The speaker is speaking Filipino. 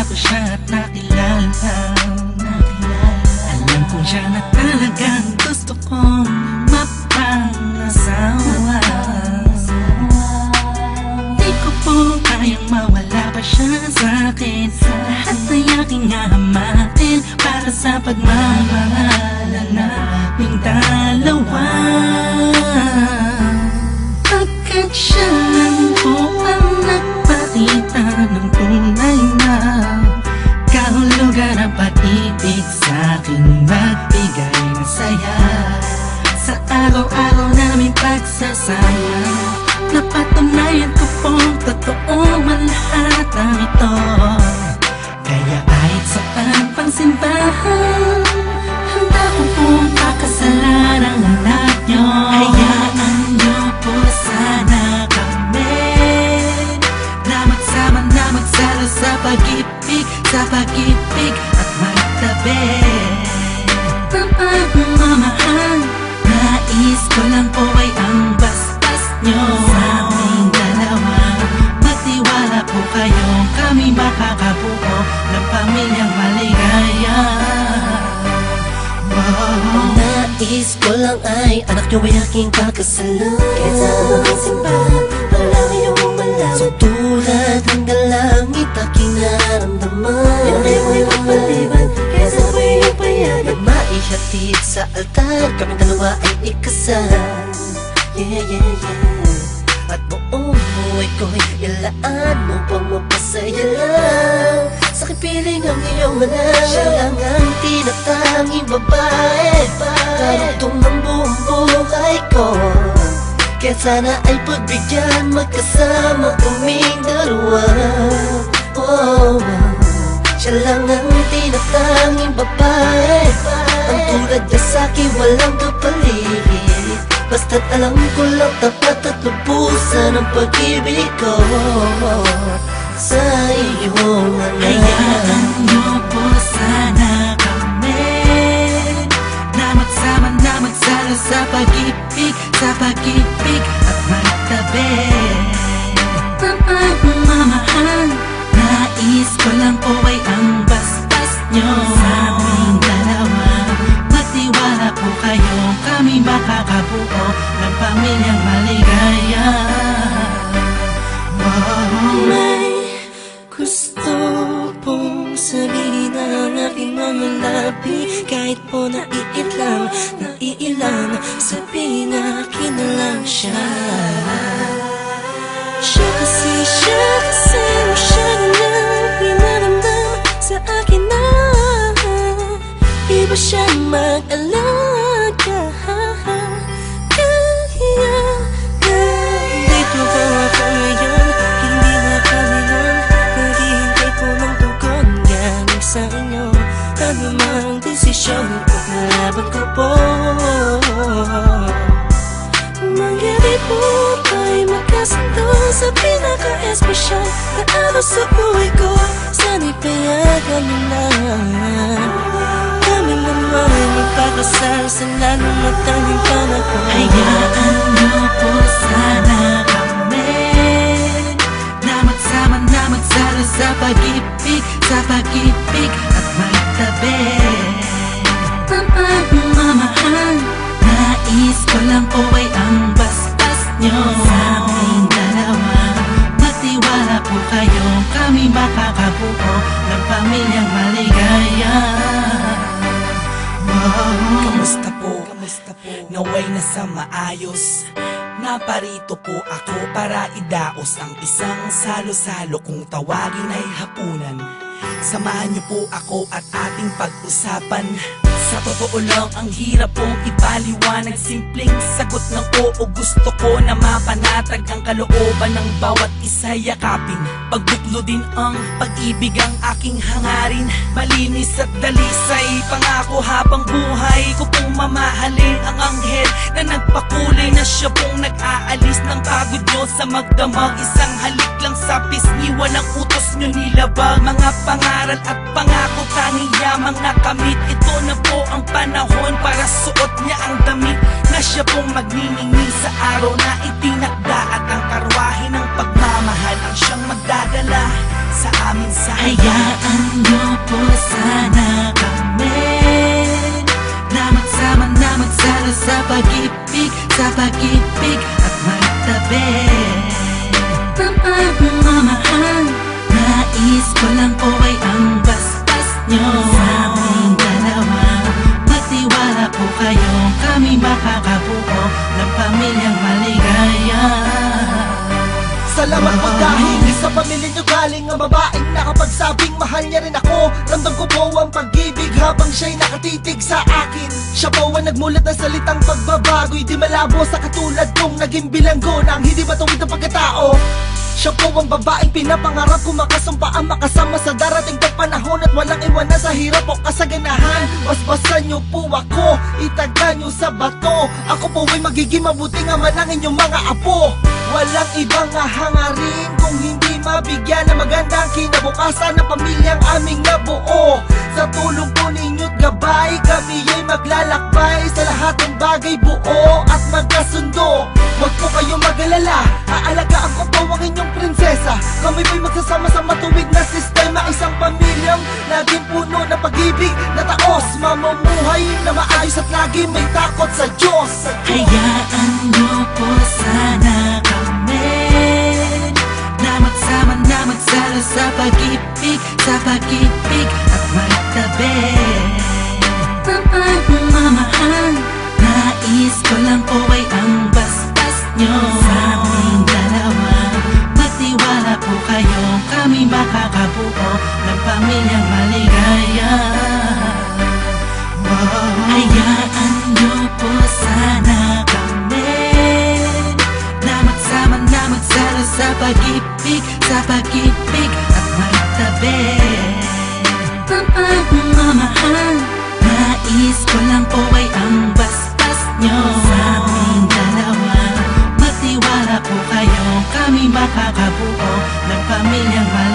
ko siya at nakilala. Alam ko siya na talagang gusto kong mapangasawa. Di ko po kayang mawala pa siya sa'kin. Lahat ay aking hahamakin para sa pagmamahalan naming dalawa. Pagkat siya lang po ang nagpakita ng tunay na kahulugan ng pag-ibig sa'king magbigay ng saya sa araw-araw naming pagsasama. Napatunayan ko pong totoo man lahat ng ito. Kaya kahit sa pagpangsimbahan, handa ko pong pakasalan ang anak nyo. Hayaan nyo po sana kami na magsama na magsalo sa pag-ibig, at magtabi ng pagmamahal. Nais ko lang po ay ang bastas nyo sa aming dalawa. Magtiwala po kayo, kami makakabuo ng pamilyang maligaya. Nais ko lang ay anak nyo ay aking pakasalan. Kaysa anong simbahan, wala kayong malaman. So tulad ng dalangit aking nararamdaman. Yan ay mo'y mapaliban, kaysa ako'y iyong payagan. Na maihatid sa altar, kaming dalawa ay ikasal. Yeah, yeah, yeah. At buong buhay ko'y ilaan mo pang mapasaya lang. Sa kipiling ang iyong anak, siya lang ang tinatanging babae. Karugtong ng buong buhay ko, kaya sana ay pagbigyan magkasama kaming dalawa. Oh, siya lang ang tinatanging babae. Ang tulad niya sa'kin walang kapalit. Basta't alam ko lang tapat at lubusan ang pag-ibig ko sa iyong anak. Hayaan nyo po sana kami na magsama na magsalo sa pag-ibig, at magtabi ng pagmamahal. Nais ko lang po ay ang bastas nyo sa aming dalawa. Magtiwala po kayo, kami makakabuo ng pamilyang maligaya. May gusto pong sabihin ang aking mga labi. Kahit po naiilang, sabihin akin na lang siya. Siya kasi masyado nang pinaramdam sa akin na iba siyang mag-alaga. Dito ba ako ngayon? Hindi na kailangan. Naghihintay po ng tugon galing sa inyo. Ano mang desisyon, paglalaban ko po. Mangyari po ay magkasundo sa pinaka-espesyal na araw sa buhay ko. Sana'y payagan mo na kami naman magpakasal sa lalong matanging panahon. Hayaan nyo po sana kami na magsama na magsalo sa pag-ibig, at magtabi ng pagmamahal. Nais ko lang po ay ang bastas nyo sa aming dalawa. Magtiwala po kayo, kami makakabuo ng pamilyang maligaya. Kamusta po? Naway na sa maayos. Naparito po ako para idaos ang isang salo-salo kung tawagin ay hapunan. Samahan niyo po ako at ating pag-usapan. Sa totoo lang ang hirap pong ipaliwanag. Simpleng sagot ng oo, gusto ko na mapanatag ang kalooban ng bawat isa yakapin. Pagbuklo din ang pag-ibig ang aking hangarin. Malinis at dalisay, pangako habang buhay ko pong mamahalin ang anghel na nagpakulay na siya pong nag-aalis ng pagod nyo sa magdamag. Isang halik lang sa pisngi, walang utos nyo nilabag. Mga pangaral at pangako tanging yamang nakamit. Ito na po ang panahon para suot niya ang damit na siya pong magniningning sa araw na itinakda. At ang karwahe ng pagmamahal ang siyang magdadala sa amin sana. Hayaan niyo po sana kami na magsama na magsalo sa pag-ibig, sa pag-ibig at magtabi ng pagmamahal. Nais ko lang po ay ang basbas nyo sa aming dalawa. Magtiwala po kayo, kami makakabuo ng pamilyang maligaya. Salamat po dahil sa pamilya nyo galing ang babaeng nakapagsabing mahal niya rin ako. Ramdam ko po ang pag-ibig habang siya'y nakatitig sa akin. Siya po ang nagmulat ng salitang pagbabago'y di malabo sa katulad kong naging bilanggo ng hindi matuwid ang pagkatao. Siya po ang babaeng pinapangarap ko, makasumpa ang makasama sa darating na panahon at walang iwanan sa hirap o kasaganahan. Basbasan niyo po ako, itaga niyo sa bato. Ako po ay magiging mabuting ama ng inyong mga apo. Walang ibang hangarin kung hindi mabigyan ng magandang kinabukasan ng pamilyang aming nabuo. Sa tulong po ninyo't gabay, kami ay maglalakbay sa lahat ng bagay, buo at magkasundo. Huwag po kayong mag-alala, aalagaan ko po ang inyong prinsesa. Kami po'y magsasama sa matuwid na sistema, isang pamilyang laging puno ng pag-ibig na taos, mamumuhay na maayos at lagi may takot sa Diyos. Hayaan niyo po sana kami na magsama na magsalo sa pag-ibig, sa pag-ibig at magtabi ng pagmamahal. Nais ko lang po ay ang basbas nyo sa aming dalawa. Magtiwala po kayo, kami makakabuo ng pamilyang maligaya. Hayaan niyo po sana kami na magsama na magsalo sa pag-ibig, sa pag-ibig at magtabi ng pagmamahal. Nais ko lang po ay ang basbas nyo sa aming dalawa. Magtiwala po kayo, kami makakabuo ng pamilyang maligaya.